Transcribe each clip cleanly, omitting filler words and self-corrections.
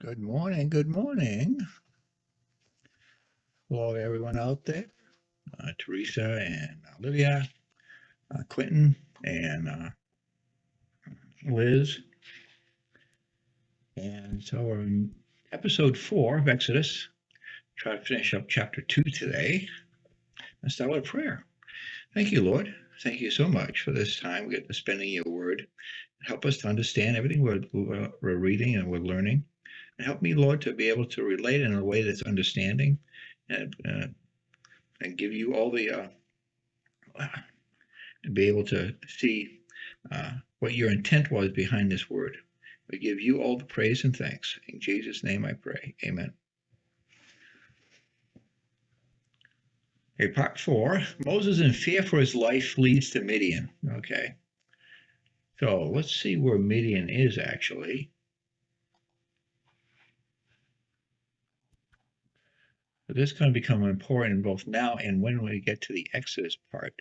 Good morning. Good morning. Hello, everyone out there. Teresa and Olivia, Quentin, and Liz. And so we're in episode 4 of Exodus. Try to finish up chapter 2 today. Let's start with a prayer. Thank you, Lord. Thank you so much for this time we get to spending your word. Help us to understand everything we're reading and we're learning. And help me, Lord, to be able to relate in a way that's understanding and give you all the and be able to see what your intent was behind this word. We give you all the praise and thanks. In Jesus' name I pray. Amen. Okay, part 4. Moses, in fear for his life, flees to Midian. Okay. So let's see where Midian is actually. So this is going to become important both now and when we get to the Exodus part.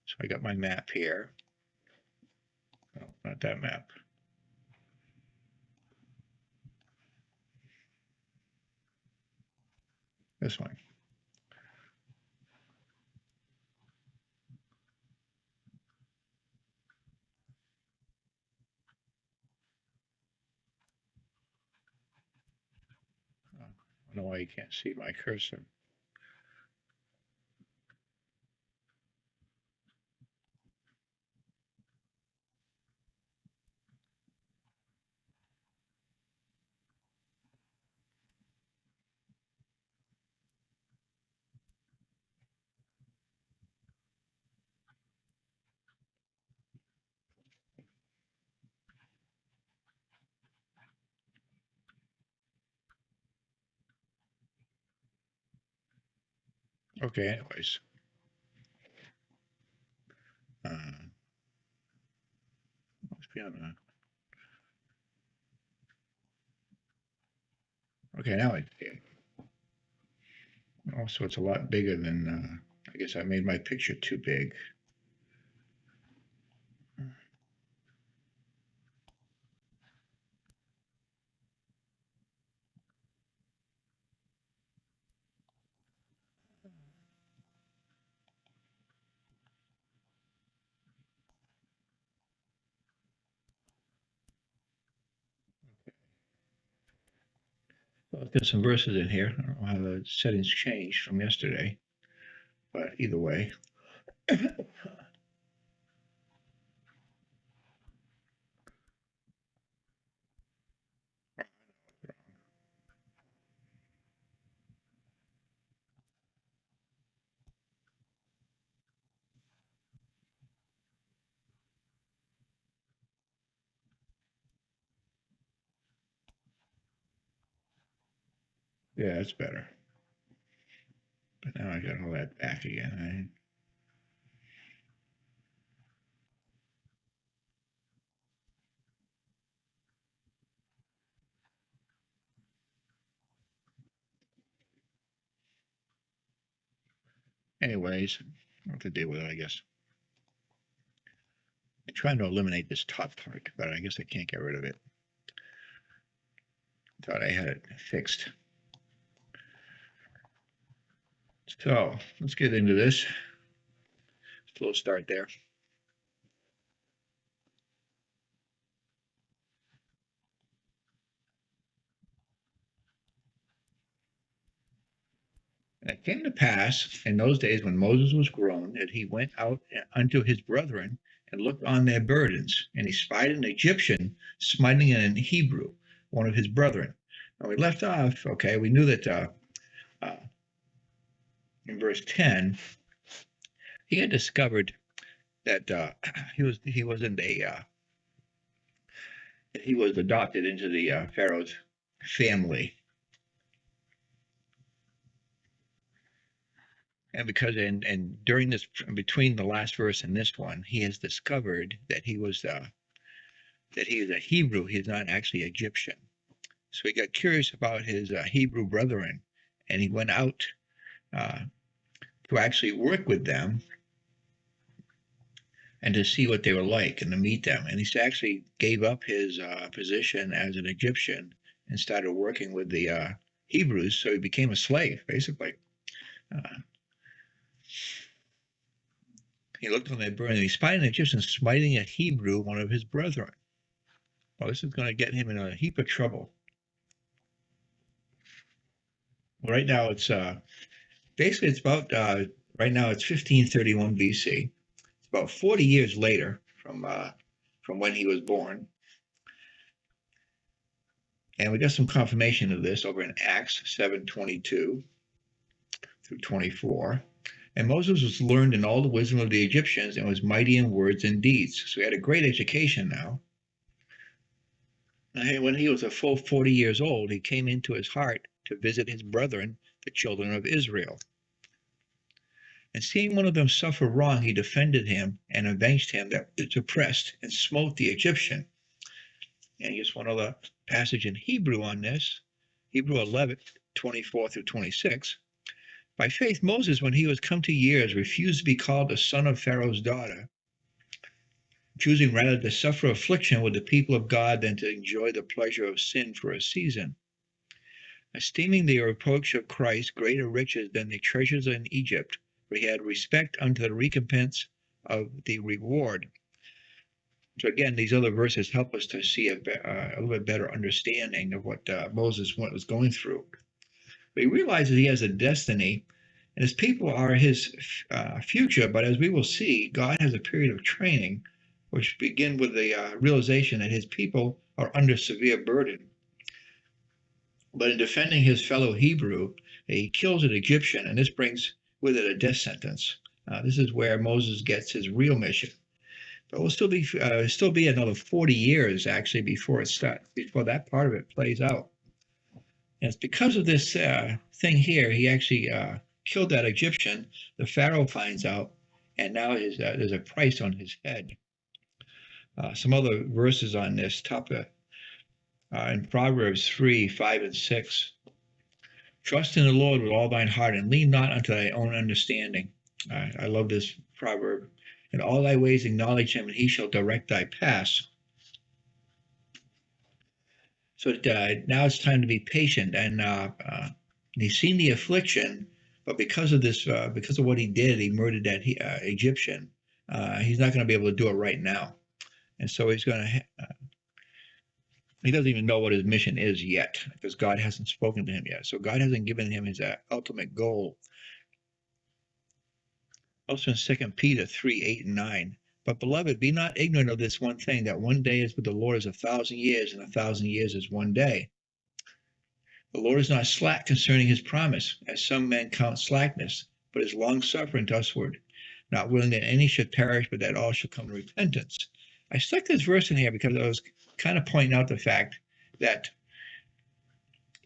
So I got my map here. Oh, not that map. This one. I don't know why you can't see my cursor. Okay, anyways. Must be on okay, now I see it. Also, it's a lot bigger than, I guess I made my picture too big. Well, there's some verses in here. I don't know how the settings changed from yesterday, but either way. Yeah, that's better. But now I got all that back again. Anyways, I have to deal with it, I guess. I'm trying to eliminate this top part, but I guess I can't get rid of it. Thought I had it fixed. So let's get into this. Slow start there. And it came to pass in those days when Moses was grown that he went out unto his brethren and looked on their burdens, and he spied an Egyptian smiting an Hebrew, one of his brethren. Now we left off, okay, we knew that in verse 10, he had discovered that he was adopted into the Pharaoh's family. And because and during this, between the last verse and this one, he has discovered that he is a Hebrew. He's not actually Egyptian. So he got curious about his Hebrew brethren, and he went out to actually work with them and to see what they were like and to meet them. And he actually gave up his position as an Egyptian and started working with the Hebrews. So he became a slave, basically. Uh, he looked on that burden and he spied an Egyptian smiting a Hebrew, one of his brethren. Well, this is going to get him in a heap of trouble. Right now, it's basically it's about right now it's 1531 BC. It's about 40 years later from when he was born. And we got some confirmation of this over in Acts 7:22 through 24. And Moses was learned in all the wisdom of the Egyptians and was mighty in words and deeds. So he had a great education now. And when he was a full 40 years old, he came into his heart to visit his brethren, the children of Israel. And seeing one of them suffer wrong, he defended him and avenged him that was oppressed and smote the Egyptian. And just one other passage in Hebrew on this, Hebrew 11:24 through 26. By faith, Moses, when he was come to years, refused to be called the son of Pharaoh's daughter, choosing rather to suffer affliction with the people of God than to enjoy the pleasure of sin for a season, esteeming the reproach of Christ greater riches than the treasures in Egypt, for he had respect unto the recompense of the reward. So again, these other verses help us to see a little bit better understanding of what Moses was going through. But he realizes he has a destiny, and his people are his future. But as we will see, God has a period of training, which begin with the realization that his people are under severe burden. But in defending his fellow Hebrew, he kills an Egyptian, and this brings with it a death sentence. This is where Moses gets his real mission. But it will still be another 40 years actually before that part of it plays out. And it's because of this thing here, he actually killed that Egyptian. The Pharaoh finds out, and now there's a price on his head. Some other verses on this topic in Proverbs 3:5 and 6. Trust in the Lord with all thine heart, and lean not unto thy own understanding. I love this proverb. In all thy ways acknowledge him, and he shall direct thy paths. So now it's time to be patient, and he's seen the affliction, but because of this, because of what he did, he murdered that Egyptian. He's not going to be able to do it right now, and so he's going to. He doesn't even know what his mission is yet, because God hasn't spoken to him yet. So God hasn't given him his ultimate goal. Also in 2 Peter 3:8 and 9. But beloved, be not ignorant of this one thing, that one day is with the Lord as 1,000 years, and 1,000 years is one day. The Lord is not slack concerning his promise, as some men count slackness, but is long-suffering to usward, not willing that any should perish, but that all should come to repentance. I stuck this verse in here because I was kind of pointing out the fact that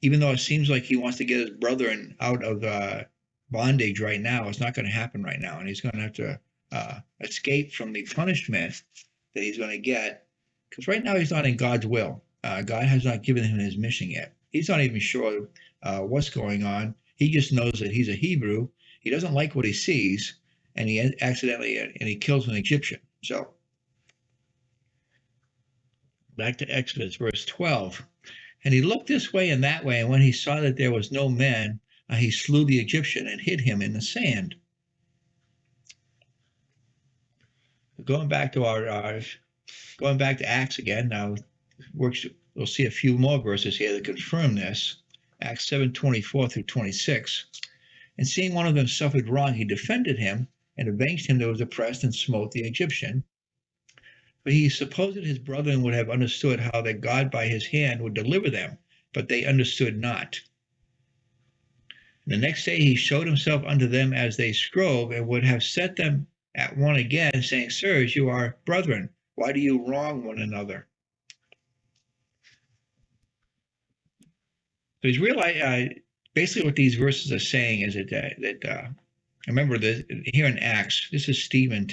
even though it seems like he wants to get his brethren out of bondage right now, it's not going to happen right now, and he's going to have to escape from the punishment that he's going to get, because right now he's not in God's will. God has not given him his mission yet. He's not even sure what's going on. He just knows that he's a Hebrew. He doesn't like what he sees, and he kills an Egyptian. So back to Exodus, verse 12. And he looked this way and that way, and when he saw that there was no man, he slew the Egyptian and hid him in the sand. Going back to Acts again. Now, we'll see a few more verses here that confirm this. Acts 7:24 through 26. And seeing one of them suffered wrong, he defended him and avenged him that was oppressed and smote the Egyptian. But he supposed that his brethren would have understood how that God by his hand would deliver them, but they understood not. And the next day he showed himself unto them as they strove, and would have set them at one again, saying, Sirs, you are brethren, why do you wrong one another? So he's realized basically what these verses are saying is that remember that here in Acts, this is Stephen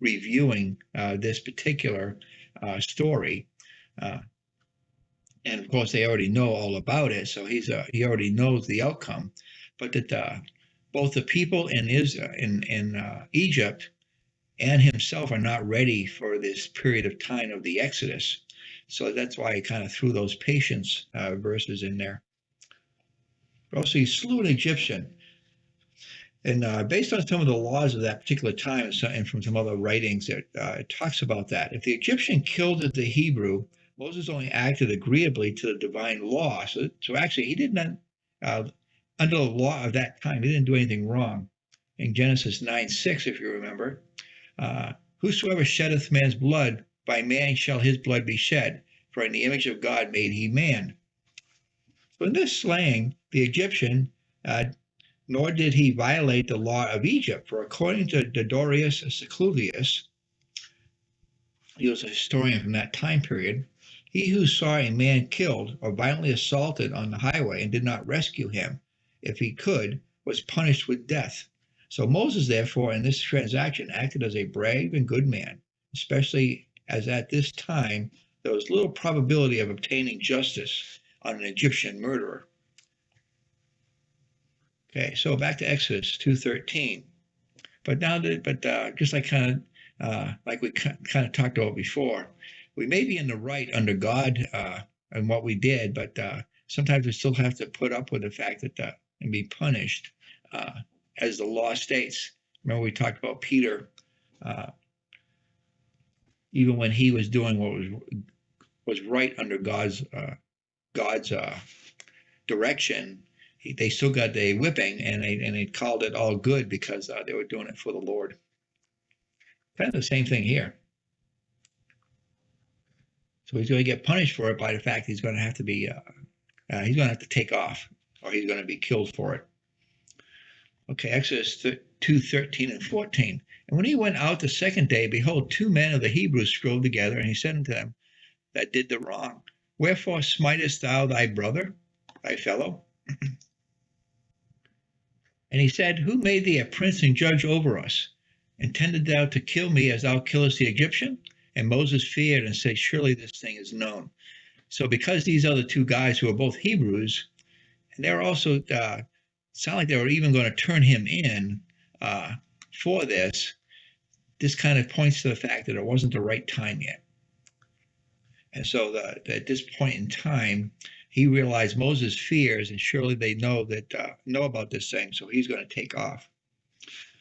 reviewing this particular story, and of course they already know all about it, so he already knows the outcome. But that both the people in Egypt and himself are not ready for this period of time of the Exodus. So that's why I kind of threw those patience verses in there. Also, he slew an Egyptian. And based on some of the laws of that particular time and from some other writings, it talks about that. If the Egyptian killed the Hebrew, Moses only acted agreeably to the divine law. So actually, he did not, under the law of that time, he didn't do anything wrong. In Genesis 9:6, if you remember, whosoever sheddeth man's blood, by man shall his blood be shed, for in the image of God made he man. So in this slaying, the Egyptian, nor did he violate the law of Egypt, for according to Dodorus Secluvius, he was a historian from that time period, he who saw a man killed or violently assaulted on the highway and did not rescue him, if he could, was punished with death. So Moses, therefore, in this transaction acted as a brave and good man, especially as at this time there was little probability of obtaining justice on an Egyptian murderer. Okay, so back to Exodus 2:13. But now that, just like like we kind of talked about before, we may be in the right under God and what we did, but sometimes we still have to put up with the fact that and be punished as the law states. Remember we talked about Peter, even when he was doing what was right under God's direction, they still got a whipping, and they called it all good because they were doing it for the Lord. Kind of the same thing here. So he's going to get punished for it by the fact he's going to have to be, he's going to have to take off, or he's going to be killed for it. Okay, Exodus 2:13 and 14. And when he went out the second day, behold, 2 men of the Hebrews strove together, and he said unto them that did the wrong, wherefore smitest thou thy brother, thy fellow? And he said, who made thee a prince and judge over us? Intended thou to kill me as thou killest the Egyptian? And Moses feared and said, surely this thing is known. So because these other 2 guys who are both Hebrews, and they're also, sound like they were even going to turn him in for this kind of points to the fact that it wasn't the right time yet. And so at this point in time, he realized Moses' fears, and surely they know about this thing, so he's going to take off.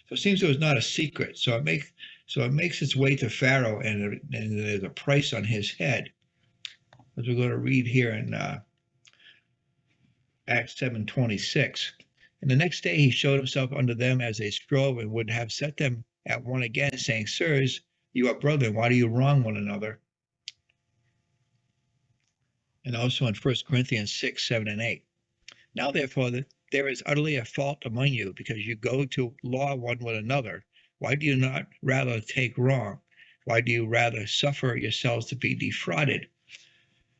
So it seems it was not a secret. So it makes its way to Pharaoh, and there's a price on his head, as we're going to read here in Acts 7:26. And the next day he showed himself unto them as they strove, and would have set them at one again, saying, sirs, you are brethren, why do you wrong one another? And also in 1 Corinthians 6:7 and 8. Now therefore there is utterly a fault among you, because you go to law one with another. Why do you not rather take wrong? Why do you rather suffer yourselves to be defrauded?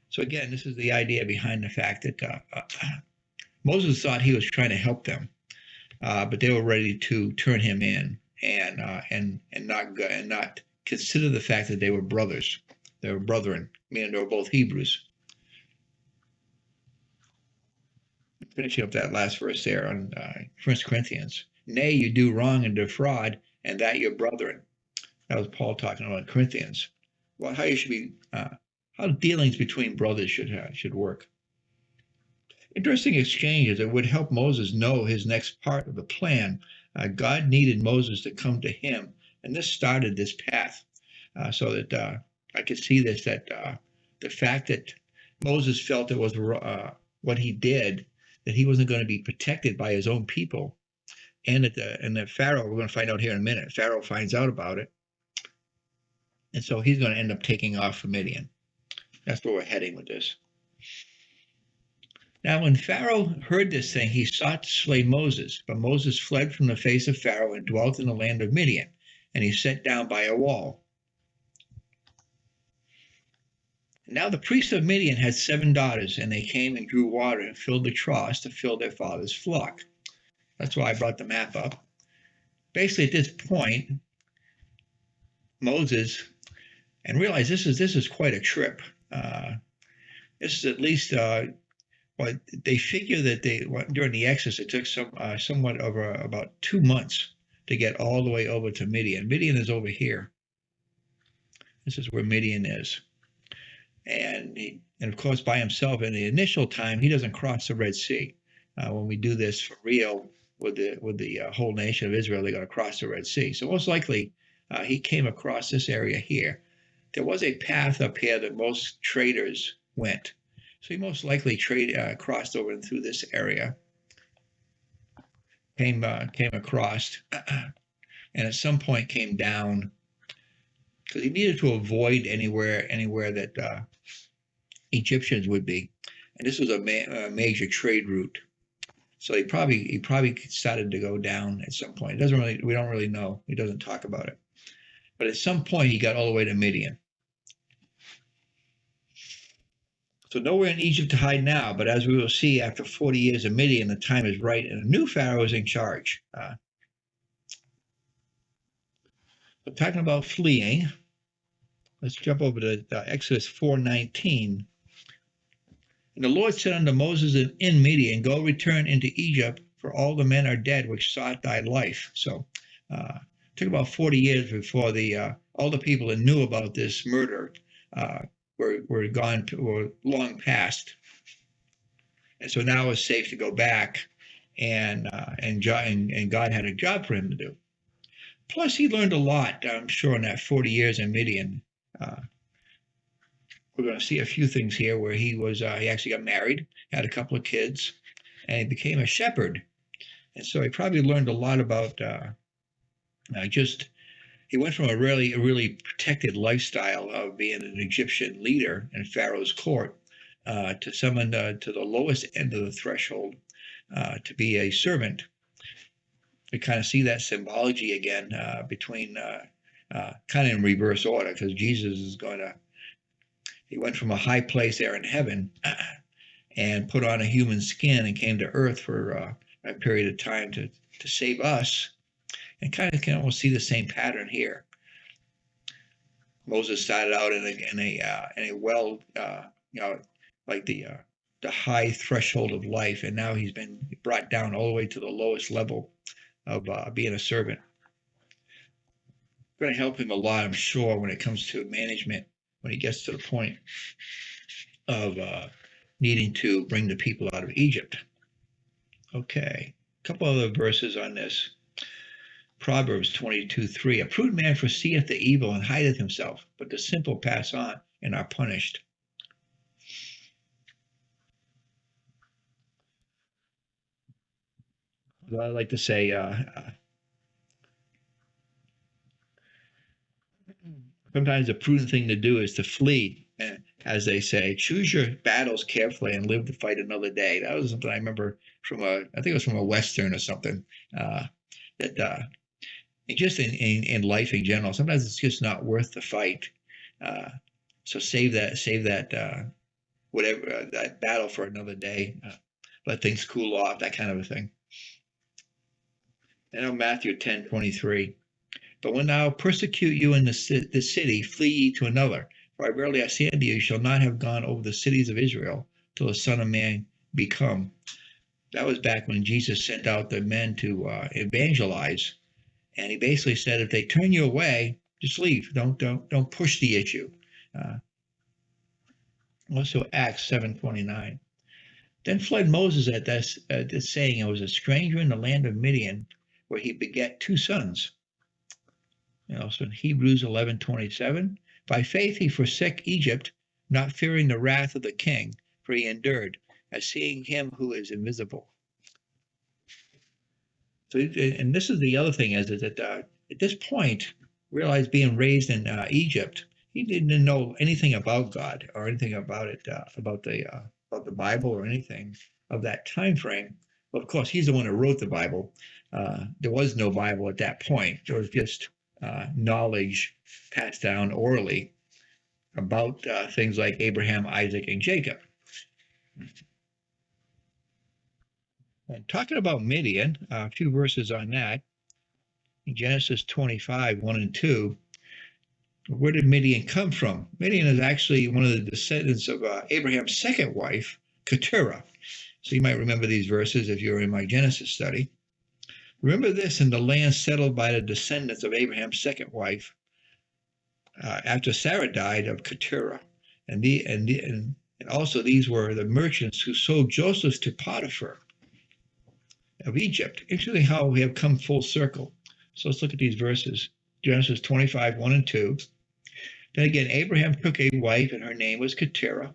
So again, this is the idea behind the fact that Moses thought he was trying to help them, but they were ready to turn him in and not consider the fact that they were brothers. They were brethren, meaning they were both Hebrews. Finishing up that last verse there on 1 Corinthians. Nay, you do wrong and defraud, and that your brethren. That was Paul talking about Corinthians. Well, how you should be, how dealings between brothers should work. Interesting exchanges that would help Moses know his next part of the plan. God needed Moses to come to him, and this started this path, so that I could see this, that the fact that Moses felt it was what he did, that he wasn't going to be protected by his own people, and that Pharaoh, we're going to find out here in a minute, Pharaoh finds out about it, and so he's going to end up taking off for Midian. That's where we're heading with this. Now, when Pharaoh heard this thing, he sought to slay Moses, but Moses fled from the face of Pharaoh and dwelt in the land of Midian, and he sat down by a wall. Now the priests of Midian had 7 daughters, and they came and drew water and filled the troughs to fill their father's flock. That's why I brought the map up. Basically, at this point, Moses, and realize this is quite a trip. This is at least, well, they figure that during the Exodus, it took somewhat over about 2 months to get all the way over to Midian. Midian is over here. This is where Midian is. And of course, by himself, in the initial time, he doesn't cross the Red Sea. When we do this for real with the whole nation of Israel, they're going to cross the Red Sea. So most likely, he came across this area here. There was a path up here that most traders went. So he most likely crossed over through this area, came across, and at some point came down, because he needed to avoid anywhere that Egyptians would be, and this was a major trade route. So he probably started to go down at some point. We don't really know. He doesn't talk about it. But at some point he got all the way to Midian. So nowhere in Egypt to hide now, but as we will see, after 40 years of Midian, the time is right, and a new Pharaoh is in charge. But talking about fleeing, let's jump over to Exodus 4:19. And the Lord said unto Moses in Midian, Go return into Egypt, for all the men are dead which sought thy life. So it took about 40 years before all the people that knew about this murder were long past. And so now it's safe to go back, and God had a job for him to do. Plus, he learned a lot, I'm sure, in that 40 years in Midian. We're going to see a few things here where he actually got married, had a couple of kids, and he became a shepherd. And so he probably learned a lot about he went from a really protected lifestyle of being an Egyptian leader in Pharaoh's court to someone to the lowest end of the threshold to be a servant. We kind of see that symbology again between kind of in reverse order, because Jesus is he went from a high place there in heaven and put on a human skin and came to earth for a period of time to save us. And kind of can almost see the same pattern here. Moses started out in a well, like the high threshold of life, and now he's been brought down all the way to the lowest level of being a servant. Going to help him a lot, I'm sure, when it comes to management, when he gets to the point of needing to bring the people out of Egypt. Okay, a couple other verses on this. Proverbs 22:3. A prudent man foreseeth the evil and hideth himself, but the simple pass on and are punished. Well, I like to say, sometimes a prudent thing to do is to flee. And as they say, choose your battles carefully and live to fight another day. That was something I remember from I think it was from a Western or something, that just in life in general, sometimes it's just not worth the fight. So save that whatever that battle for another day. Let things cool off, that kind of a thing. And Matthew 10:23. But when thou persecute you in the city, flee ye to another. For I verily I say unto you, you shall not have gone over the cities of Israel till the Son of Man be come. That was back when Jesus sent out the men to evangelize. And he basically said, if they turn you away, just leave. Don't push the issue. Also Acts 7:29. Then fled Moses at this saying, I was a stranger in the land of Midian, where he begat two sons. And also in Hebrews 11:27. By faith he forsook Egypt, not fearing the wrath of the king, for he endured, as seeing him who is invisible. So, and this is the other thing, is that at this point, realize being raised in Egypt, he didn't know anything about God or anything about it, about the Bible or anything of that time frame. Well, of course, he's the one who wrote the Bible. There was no Bible at that point. There was just knowledge passed down orally about things like Abraham, Isaac, and Jacob. And talking about Midian, a few verses on that. In Genesis 25:1-2, where did Midian come from? Midian is actually one of the descendants of Abraham's second wife, Keturah. So you might remember these verses if you were in my Genesis study. Remember this in the land settled by the descendants of Abraham's second wife, after Sarah died, of Keturah. And also these were the merchants who sold Joseph to Potiphar of Egypt. Interesting how we have come full circle. So let's look at these verses. Genesis 25, 1 and 2. Then again, Abraham took a wife, and her name was Keturah.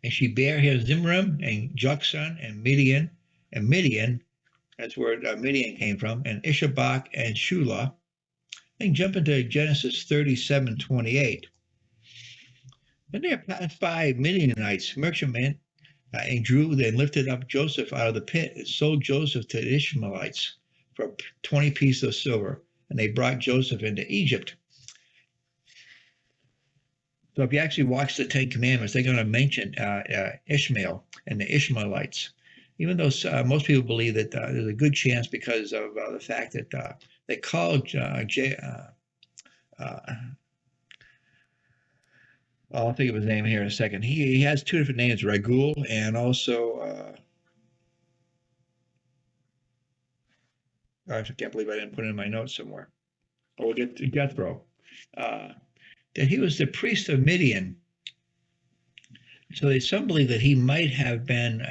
And she bare him Zimram and Joksan and Midian. And Midian, that's where Midian came from, and Ishabak and Shulah. Then jump into Genesis 37, 28. Then there passed by Midianites, merchantmen, and drew and lifted up Joseph out of the pit and sold Joseph to the Ishmaelites for 20 pieces of silver. And they brought Joseph into Egypt. So if you actually watch the Ten Commandments, they're going to mention Ishmael and the Ishmaelites, even though most people believe that there's a good chance because of the fact that they called I'll think of his name here in a second. He has two different names, Ragul and also, I can't believe I didn't put it in my notes somewhere. Oh, we'll get to Jethro. That he was the priest of Midian. So some believe that he might have been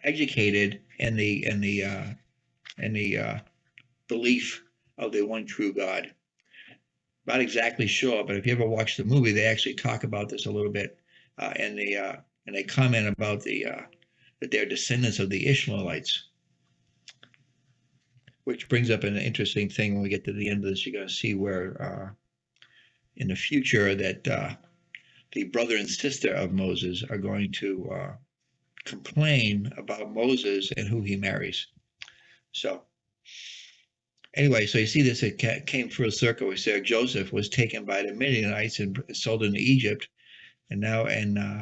educated in the belief of the one true God. Not exactly sure, but if you ever watch the movie, they actually talk about this a little bit, and they comment about that they're descendants of the Ishmaelites, which brings up an interesting thing when we get to the end of this. You're going to see where in the future that the brother and sister of Moses are going to complain about Moses and who he marries. So anyway, so you see this, it came full circle. We said Joseph was taken by the Midianites and sold into Egypt, and now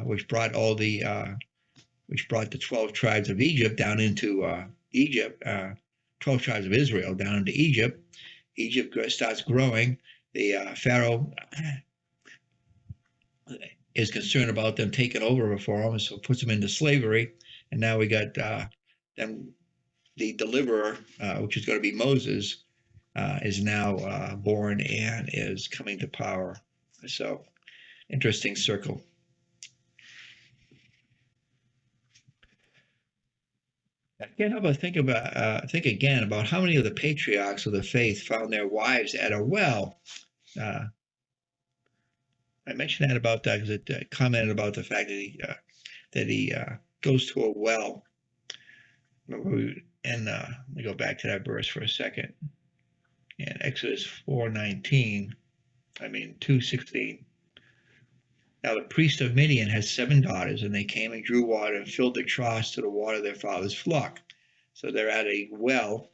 which brought the 12 tribes of Egypt down into Egypt, 12 tribes of Israel down into Egypt. Egypt starts growing. The Pharaoh is concerned about them taking over for him, so puts them into slavery. And now we got them, the deliverer, which is going to be Moses, is now born and is coming to power. So interesting circle. I can't help but think again about how many of the patriarchs of the faith found their wives at a well. I mentioned that about that because it commented about the fact that he goes to a well. And let me go back to that verse for a second. In Exodus 2:16. Now the priest of Midian has 7 daughters, and they came and drew water and filled their troughs to the water of their father's flock. So they're at a well.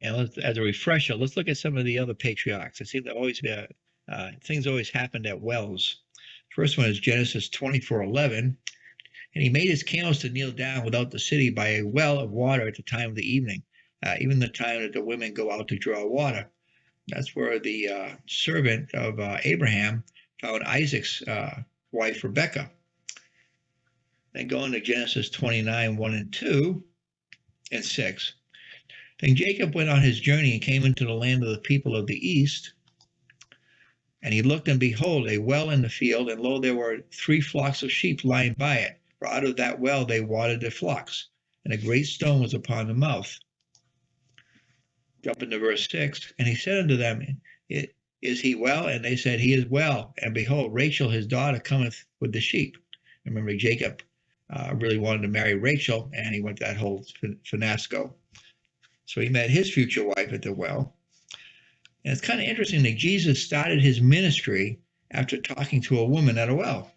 And as a refresher, let's look at some of the other patriarchs. It seems that always things always happened at wells. First one is Genesis 24:11. And he made his camels to kneel down without the city by a well of water at the time of the evening, even the time that the women go out to draw water. That's where the servant of Abraham found Isaac's wife, Rebekah. Then going to Genesis 29, 1 and 2 and 6. Then Jacob went on his journey and came into the land of the people of the east. And he looked, and behold, a well in the field, and lo, there were 3 flocks of sheep lying by it. For out of that well they watered their flocks, and a great stone was upon the mouth. Jump into verse 6. And he said unto them, Is he well? And they said, He is well. And behold, Rachel his daughter cometh with the sheep. Remember, Jacob really wanted to marry Rachel, and he went that whole finasco. So he met his future wife at the well. And it's kind of interesting that Jesus started his ministry after talking to a woman at a well.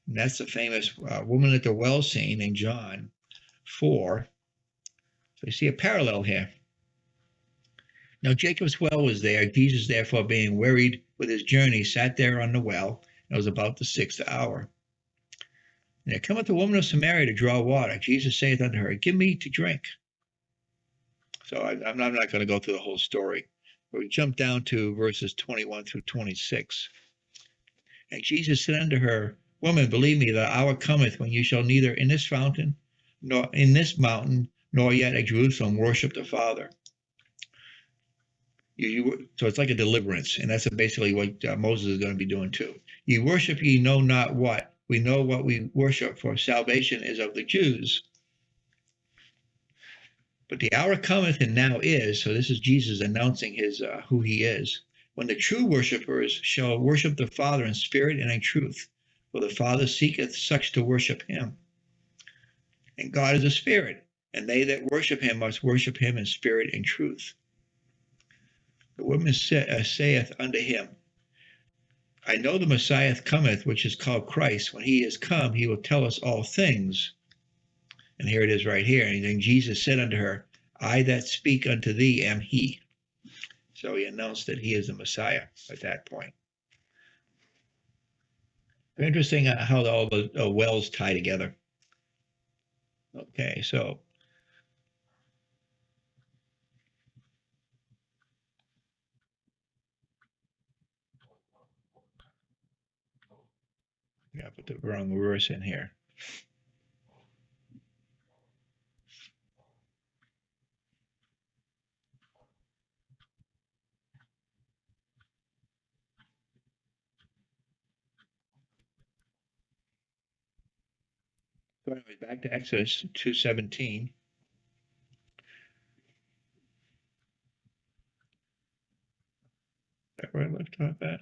And that's the famous woman at the well scene in John 4. So you see a parallel here. Now Jacob's well was there. Jesus, therefore, being wearied with his journey, sat there on the well. It was about the 6th hour. And there cometh a woman of Samaria to draw water. Jesus saith unto her, Give me to drink. So I'm not going to go through the whole story. But we jump down to verses 21 through 26. And Jesus said unto her, Woman, believe me, the hour cometh when you shall neither in this fountain, nor in this mountain, nor yet at Jerusalem worship the Father. So it's like a deliverance, and that's basically what Moses is going to be doing too. You worship ye know not what. We know what we worship, for salvation is of the Jews. But the hour cometh and now is, so this is Jesus announcing his who he is, when the true worshipers shall worship the Father in spirit and in truth, for the Father seeketh such to worship him. And God is a spirit, and they that worship him must worship him in spirit and truth. The woman saith unto him, I know the Messiah cometh, which is called Christ. When he is come, he will tell us all things. And here it is right here. And then Jesus said unto her, I that speak unto thee am he. So he announced that he is the Messiah at that point. Interesting how all the wells tie together. Okay, so I put the wrong verse in here. So anyway, back to Exodus 2:17. Is that where I left off at?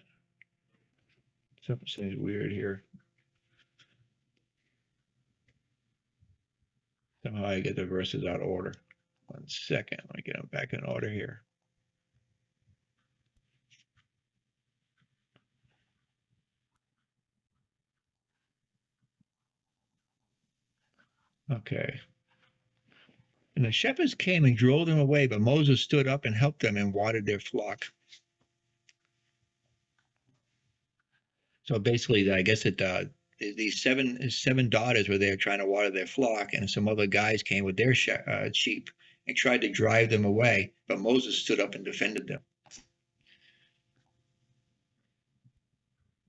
Something seems weird here. Somehow I get the verses out of order. 1 second. Let me get them back in order here. Okay. And the shepherds came and drove them away, but Moses stood up and helped them and watered their flock. So basically, I guess these seven daughters were there trying to water their flock, and some other guys came with their sheep and tried to drive them away, but Moses stood up and defended them.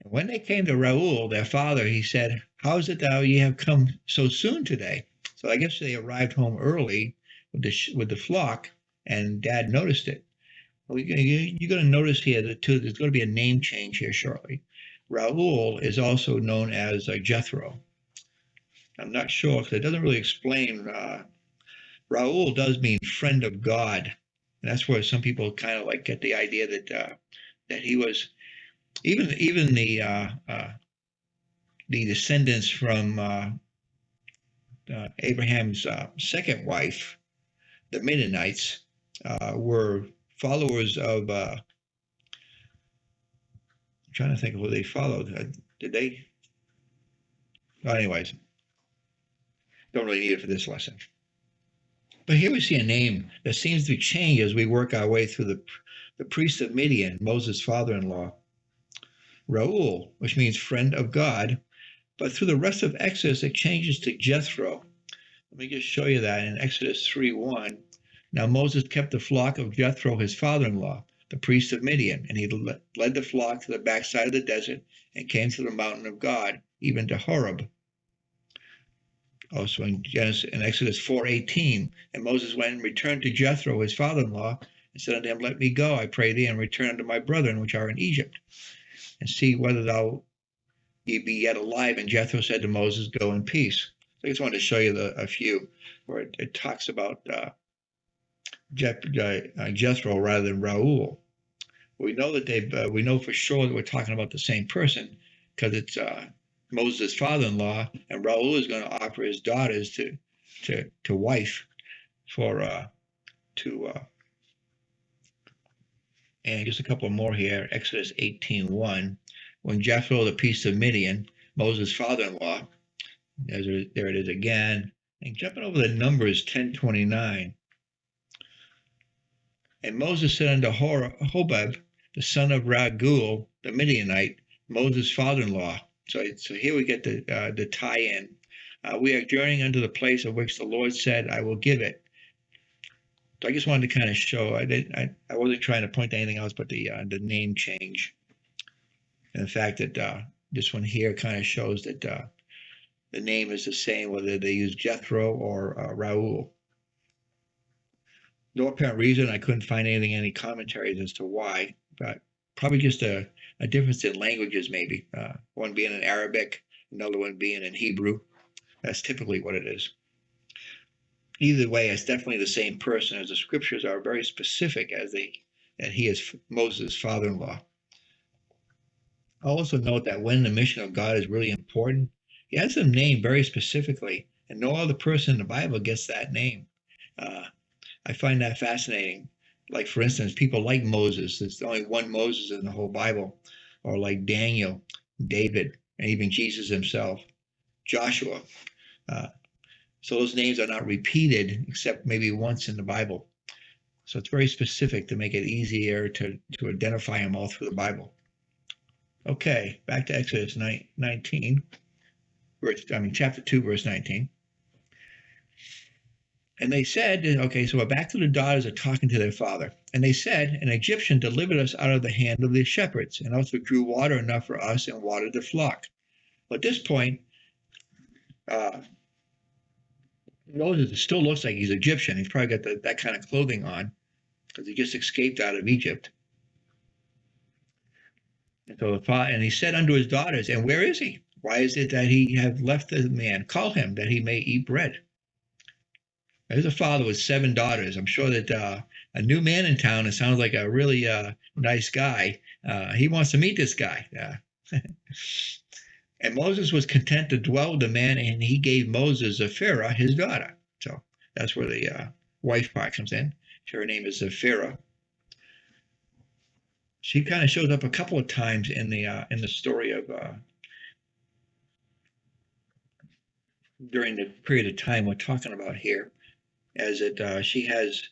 And when they came to Reuel, their father, he said, How is it thou ye have come so soon today? So I guess they arrived home early with the flock, and Dad noticed it. Well, you're going to notice here that too, there's going to be a name change here shortly. Reuel is also known as Jethro. I'm not sure because it doesn't really explain. Reuel does mean friend of God, and that's where some people kind of like get the idea that he was even the descendants from Abraham's second wife, the Midianites, were followers of. I'm trying to think of who they followed. Did they? Well, anyways, don't really need it for this lesson. But here we see a name that seems to change as we work our way through the priest of Midian, Moses' father-in-law, Reuel, which means friend of God. But through the rest of Exodus, it changes to Jethro. Let me just show you that in Exodus 3:1. Now Moses kept the flock of Jethro, his father-in-law, the priest of Midian, and he led the flock to the backside of the desert and came to the mountain of God, even to Horeb. Also in Exodus 4:18, and Moses went and returned to Jethro, his father-in-law, and said unto him, Let me go, I pray thee, and return unto my brethren which are in Egypt, and see whether ye be yet alive. And Jethro said to Moses, Go in peace. So I just wanted to show you a few where it talks about Jethro rather than Reuel. We know that we know for sure that we're talking about the same person because it's Moses' father-in-law, and Reuel is going to offer his daughters to wife and just a couple more here. Exodus 18:1, when Jethro, the priest of Midian, Moses' father-in-law, there it is again, and jumping over the Numbers 10:29. And Moses said unto Hobab, the son of Raguel, the Midianite, Moses' father-in-law. So here we get the tie-in. We are journeying unto the place of which the Lord said, I will give it. So I just wanted to kind of show, I wasn't trying to point to anything else but the name change. And the fact that This one here kind of shows that the name is the same, whether they use Jethro or Raul. No apparent reason. I couldn't find any commentaries as to why, but probably just a difference in languages, maybe. One being in Arabic, another one being in Hebrew. That's typically what it is. Either way, it's definitely the same person, as the scriptures are very specific that he is Moses' father-in-law. I'll also note that when the mission of God is really important, he has them named very specifically, and no other person in the Bible gets that name. I find that fascinating. Like, for instance, people like Moses. There's only one Moses in the whole Bible. Or like Daniel, David, and even Jesus himself, Joshua. So those names are not repeated except maybe once in the Bible. So it's very specific to make it easier to identify them all through the Bible. Okay, back to Exodus 19, chapter 2, verse 19. And they said, okay, so we're back to the daughters are talking to their father. And they said, an Egyptian delivered us out of the hand of the shepherds, and also drew water enough for us and watered the flock. Well, at this point, Moses still looks like he's Egyptian. He's probably got that kind of clothing on because he just escaped out of Egypt. And so and he said unto his daughters, and where is he? Why is it that he have left the man? Call him that he may eat bread. There's a father with 7 daughters. I'm sure that a new man in town, it sounds like a really nice guy. He wants to meet this guy. And Moses was content to dwell with the man, and he gave Moses Zipporah, his daughter. So that's where the wife part comes in. Her name is Zipporah. She kind of shows up a couple of times in the story of during the period of time we're talking about here, as it she has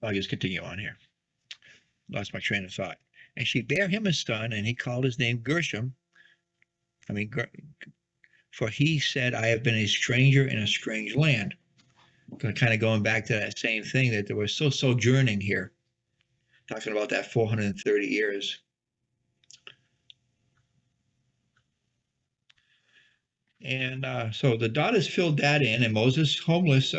I'll just continue on here. Lost my train of thought. And she bare him a son, and he called his name Gershom. For he said, I have been a stranger in a strange land. Kind of going back to that same thing, that there was still sojourning here, talking about that 430 years. And so the daughters filled that in, and Moses, homeless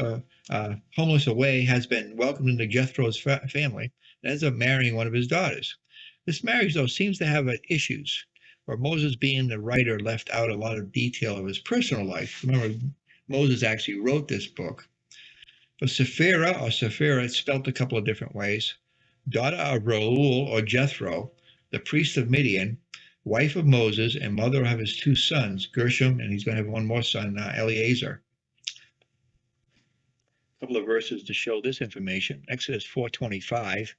away, has been welcomed into Jethro's family, and ends up marrying one of his daughters. This marriage, though, seems to have issues, where Moses, being the writer, left out a lot of detail of his personal life. Remember, Moses actually wrote this book. But Zipporah, it's spelled a couple of different ways, daughter of Reuel or Jethro, the priest of Midian, wife of Moses and mother of his 2 sons, Gershom, and he's going to have one more son, Eleazar. A couple of verses to show this information. Exodus 4:25.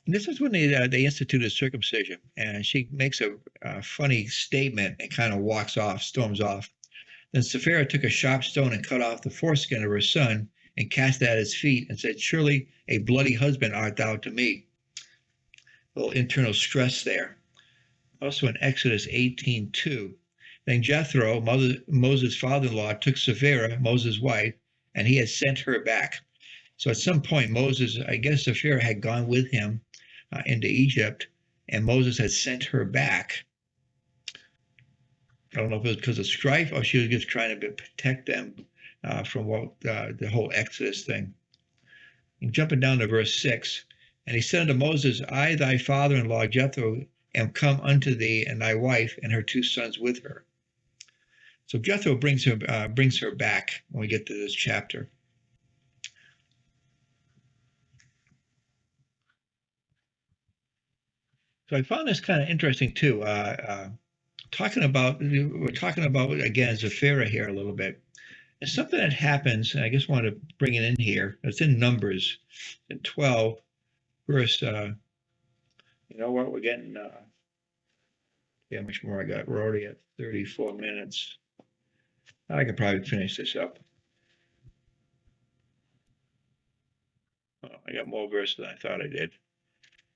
And this is when they instituted circumcision, and she makes a funny statement and kind of walks off, storms off. Then Zipporah took a sharp stone and cut off the foreskin of her son and cast it at his feet and said, surely a bloody husband art thou to me. A little internal stress there. Also in Exodus 18:2, then Jethro, Moses' father-in-law, took Zipporah, Moses' wife, and he had sent her back. So at some point, Zipporah had gone with him into Egypt, and Moses had sent her back. I don't know if it was because of strife or she was just trying to protect them from the whole Exodus thing. And jumping down to verse 6, and he said unto Moses, I, thy father-in-law Jethro, am come unto thee, and thy wife and her 2 sons with her. So Jethro brings her back when we get to this chapter. So I found this kind of interesting too. We're talking about again Zipporah here a little bit. It's something that happens, and I just want to bring it in here. It's in Numbers, in 12, verse. You know what? We're getting. How much more I got? We're already at 34 minutes. I could probably finish this up. Oh, I got more verses than I thought I did.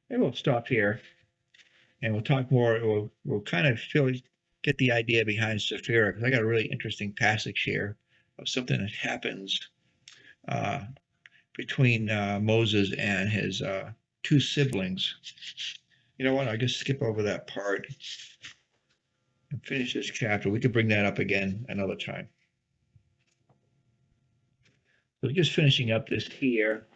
Maybe we'll stop here, and we'll talk more. We'll kind of get the idea behind Zipporah, because I got a really interesting passage here of something that happens between Moses and his two siblings. You know what? I'll just skip over that part and finish this chapter. We could bring that up again another time. So just finishing up this here.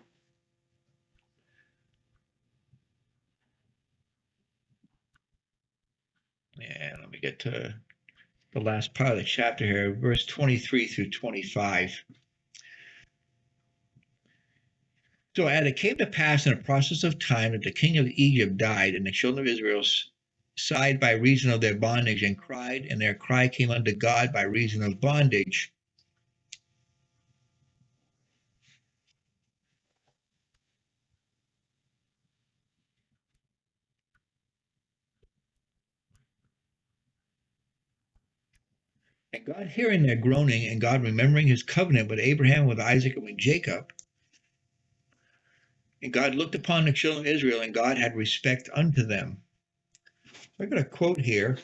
And let me get to the last part of the chapter here, verse 23 through 25. So and it came to pass in the process of time that the king of Egypt died, and the children of Israel sighed by reason of their bondage, and cried, and their cry came unto God by reason of bondage. And God hearing their groaning, and God remembering his covenant with Abraham, with Isaac, and with Jacob, and God looked upon the children of Israel, and God had respect unto them. So I got a quote here.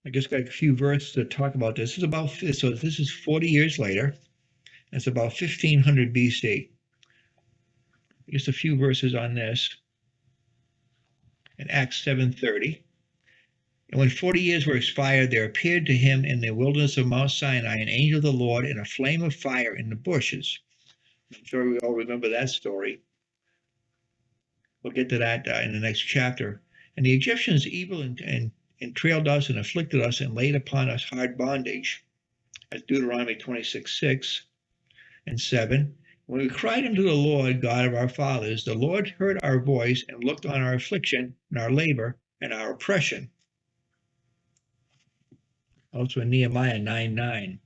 I just got a few verses to talk about this. So this is 40 years later. It's about 1500 BC. Just a few verses on this. In Acts 7:30. And when 40 years were expired, there appeared to him in the wilderness of Mount Sinai an angel of the Lord in a flame of fire in the bushes. I'm sure we all remember that story. We'll get to that in the next chapter. And the Egyptians evil and trailed us and afflicted us and laid upon us hard bondage. That's Deuteronomy 26:6 and 7. When we cried unto the Lord God of our fathers, the Lord heard our voice and looked on our affliction and our labor and our oppression. Also in Nehemiah 9:9.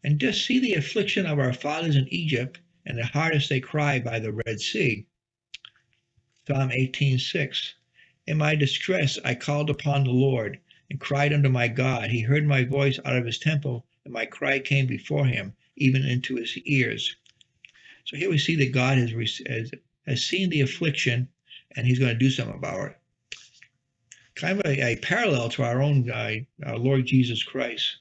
And just see the affliction of our fathers in Egypt and the hardest they cry by the Red Sea. Psalm 18:6. In my distress I called upon the Lord and cried unto my God. He heard my voice out of his temple, and my cry came before him, even into his ears. So here we see that God has seen the affliction, and he's going to do something about it. Kind of a parallel to our own our Lord Jesus Christ,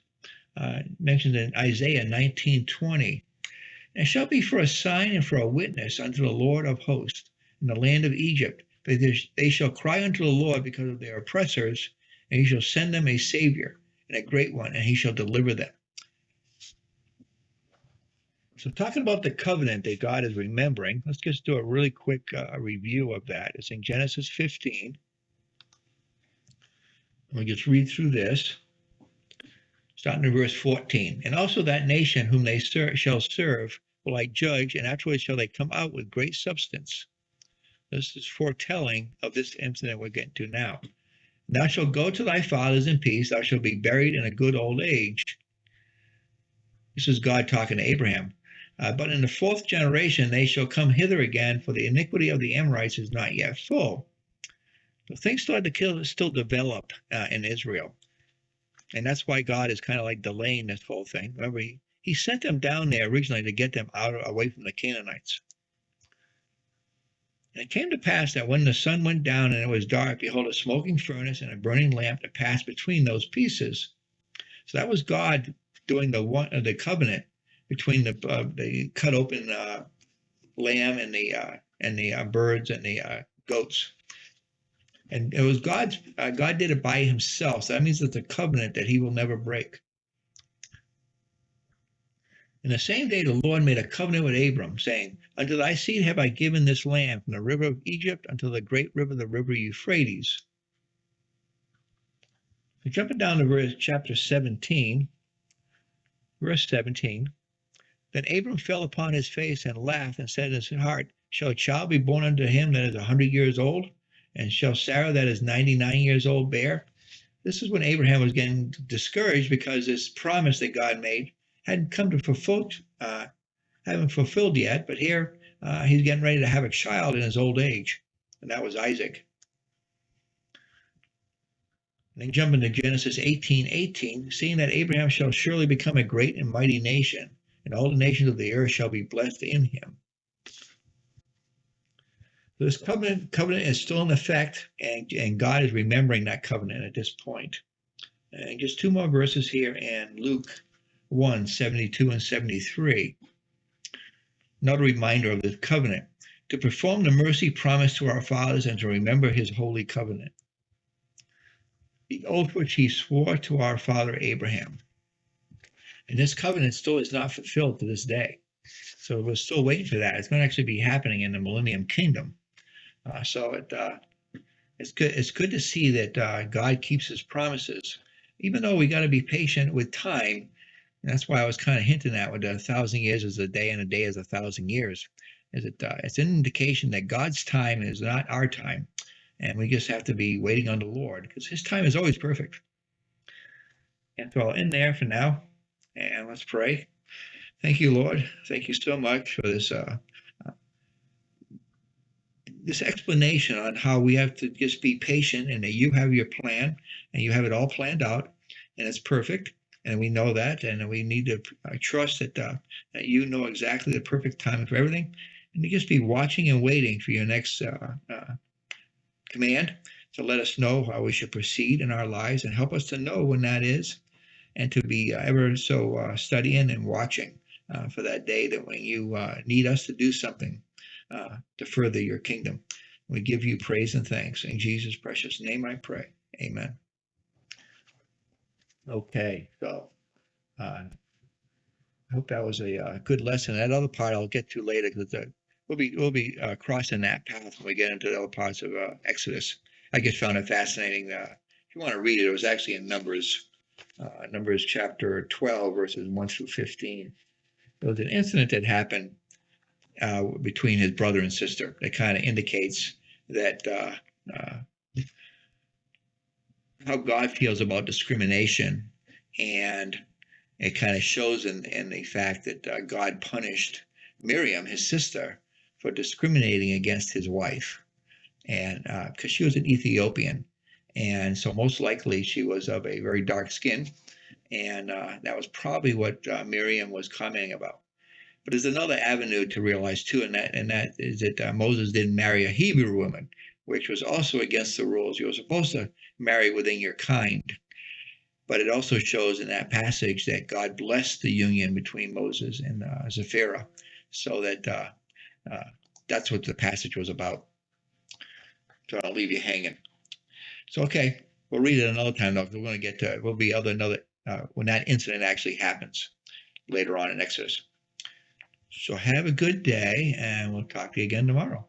mentioned in Isaiah 19:20. And it shall be for a sign and for a witness unto the Lord of hosts in the land of Egypt. They shall cry unto the Lord because of their oppressors, and he shall send them a Savior and a great one, and he shall deliver them. So talking about the covenant that God is remembering, let's just do a really quick review of that. It's in Genesis 15. Let me just read through this, starting in verse 14. And also that nation whom they shall serve will I judge, and afterwards shall they come out with great substance. This is foretelling of this incident we're getting to now. Thou shalt go to thy fathers in peace. Thou shalt be buried in a good old age. This is God talking to Abraham. But in the fourth generation they shall come hither again, for the iniquity of the Amorites is not yet full. So things started to still develop in Israel. And that's why God is kind of like delaying this whole thing. Remember, he sent them down there originally to get them away from the Canaanites. And it came to pass that when the sun went down and it was dark, behold, a smoking furnace and a burning lamp that passed between those pieces. So that was God doing the covenant between the cut open lamb and the birds and the goats. And it was God did it by himself. So that means it's a covenant that he will never break. In the same day the Lord made a covenant with Abram, saying, Unto thy seed have I given this land, from the river of Egypt unto the great river, the river Euphrates. So jumping down to chapter 17, verse 17. Then Abram fell upon his face and laughed, and said in his heart, Shall a child be born unto him that is 100 years old? And shall Sarah that is 99 years old bear? This is when Abraham was getting discouraged because this promise that God made hadn't come to haven't fulfilled yet, but here he's getting ready to have a child in his old age, and that was Isaac. And then jumping to Genesis 18:18, seeing that Abraham shall surely become a great and mighty nation, and all the nations of the earth shall be blessed in him. So this covenant is still in effect, and God is remembering that covenant at this point. And just two more verses here in Luke 1:72 and 73. another reminder of this covenant, to perform the mercy promised to our fathers and to remember his holy covenant, the oath which he swore to our father Abraham. And this covenant still is not fulfilled to this day. So we're still waiting for that. It's going to actually be happening in the Millennium Kingdom. It's good. It's good to see that God keeps his promises, even though we got to be patient with time. And that's why I was kind of hinting at with 1,000 years is a day and a day is 1,000 years. It's an indication that God's time is not our time. And we just have to be waiting on the Lord because his time is always perfect. And so I'll end there for now. And let's pray. Thank you, Lord. Thank you so much for this this explanation on how we have to just be patient and that you have your plan and you have it all planned out and it's perfect. And we know that, and we need to trust that you know exactly the perfect time for everything, and to just be watching and waiting for your next command to let us know how we should proceed in our lives and help us to know when that is, and to be ever so studying and watching for that day that when you need us to do something to further your kingdom. We give you praise and thanks. In Jesus' precious name I pray. Amen. Okay, so I hope that was a good lesson. That other part I'll get to later because we'll be crossing that path when we get into the other parts of Exodus. I just found it fascinating. If you want to read it, it was actually in Numbers chapter 12, verses 1 through 15. There was an incident that happened between his brother and sister that kind of indicates that how God feels about discrimination, and it kind of shows in the fact that God punished Miriam, his sister, for discriminating against his wife, and because she was an Ethiopian, and so most likely she was of a very dark skin, and that was probably what Miriam was commenting about. But there's another avenue to realize too, and that is that Moses didn't marry a Hebrew woman, which was also against the rules. You were supposed to marry within your kind. But it also shows in that passage that God blessed the union between Moses and Zipporah, so that that's what the passage was about. So I'll leave you hanging. So okay, we'll read it another time though. We're going to get to will be another when that incident actually happens later on in Exodus. So have a good day, and we'll talk to you again tomorrow.